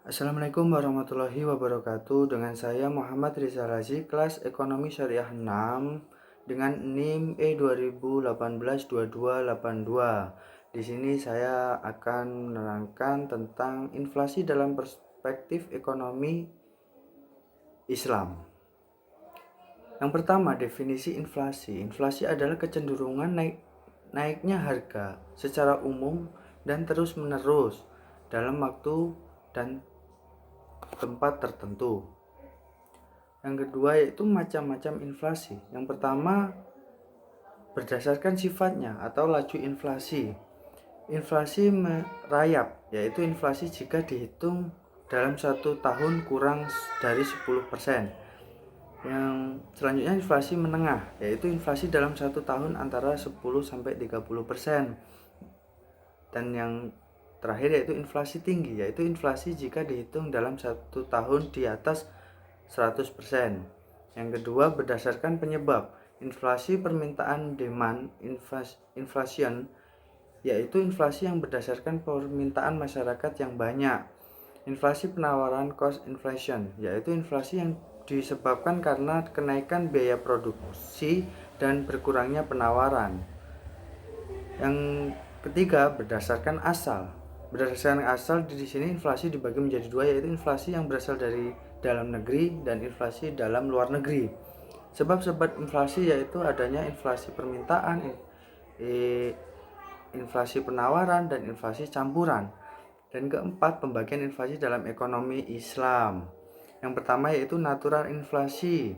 Assalamualaikum warahmatullahi wabarakatuh. Dengan saya Muhammad Rizal Razi, kelas Ekonomi Syariah 6 dengan NIM E2018-2282. Di sini saya akan menerangkan tentang inflasi dalam perspektif ekonomi Islam. Yang pertama, definisi inflasi. Inflasi adalah kecenderungan naiknya harga secara umum dan terus-menerus dalam waktu dan tempat tertentu. Yang kedua yaitu macam-macam inflasi. Yang pertama, berdasarkan sifatnya atau laju inflasi. Inflasi merayap, yaitu inflasi jika dihitung dalam 1 tahun kurang dari 10%. Yang selanjutnya inflasi menengah, yaitu inflasi dalam 1 tahun antara 10-30%. Dan yang terakhir yaitu inflasi tinggi, yaitu inflasi jika dihitung dalam 1 tahun di atas 100%. Yang kedua, berdasarkan penyebab. Inflasi permintaan demand inflation, yaitu inflasi yang berdasarkan permintaan masyarakat yang banyak. Inflasi penawaran cost inflation, yaitu inflasi yang disebabkan karena kenaikan biaya produksi dan berkurangnya penawaran. Yang ketiga, berdasarkan asal. Berdasarkan asal di sini inflasi dibagi menjadi dua, yaitu inflasi yang berasal dari dalam negeri dan inflasi dalam luar negeri. Sebab-sebab inflasi yaitu adanya inflasi permintaan, inflasi penawaran, dan inflasi campuran. Dan keempat, pembagian inflasi dalam ekonomi Islam. Yang pertama yaitu natural inflasi.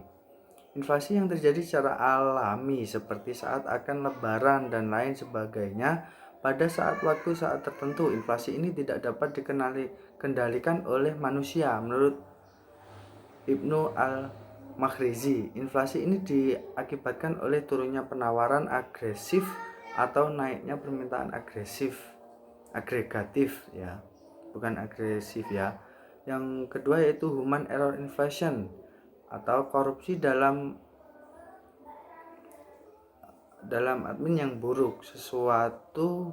Inflasi yang terjadi secara alami seperti saat akan lebaran dan lain sebagainya pada saat tertentu. Inflasi ini tidak dapat dikendalikan oleh manusia. Menurut Ibnu Al-Makhrizi, inflasi ini diakibatkan oleh turunnya penawaran agresif atau naiknya permintaan agregatif ya, bukan agresif ya. Yang kedua yaitu human error inflation atau korupsi dalam admin yang buruk. Sesuatu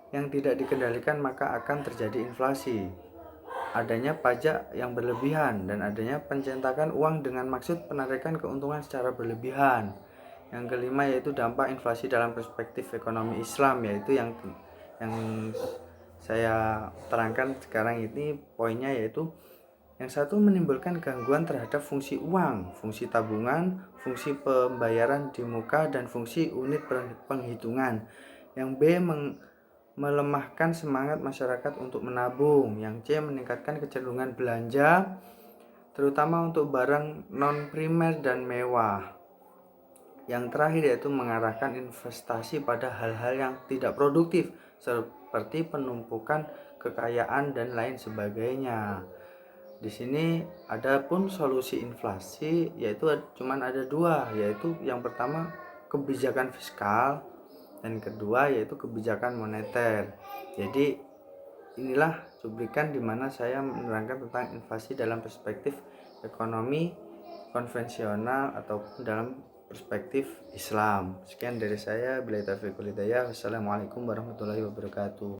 yang tidak dikendalikan maka akan terjadi inflasi. Adanya pajak yang berlebihan dan adanya pencetakan uang dengan maksud penarikan keuntungan secara berlebihan. Yang kelima yaitu dampak inflasi dalam perspektif ekonomi Islam, yaitu yang saya terangkan sekarang ini poinnya, yaitu yang satu menimbulkan gangguan terhadap fungsi uang, fungsi tabungan, fungsi pembayaran di muka, dan fungsi unit penghitungan. Yang B melemahkan semangat masyarakat untuk menabung. Yang C meningkatkan kecenderungan belanja, terutama untuk barang non primer dan mewah. Yang terakhir yaitu mengarahkan investasi pada hal-hal yang tidak produktif seperti penumpukan kekayaan dan lain sebagainya. Di sini adapun solusi inflasi yaitu cuman ada dua, yaitu yang pertama kebijakan fiskal dan kedua yaitu kebijakan moneter. Jadi inilah cuplikan di mana saya menerangkan tentang inflasi dalam perspektif ekonomi konvensional ataupun dalam perspektif Islam. Sekian dari saya. Billahi taufiq wal hidayah. Wassalamualaikum warahmatullahi wabarakatuh.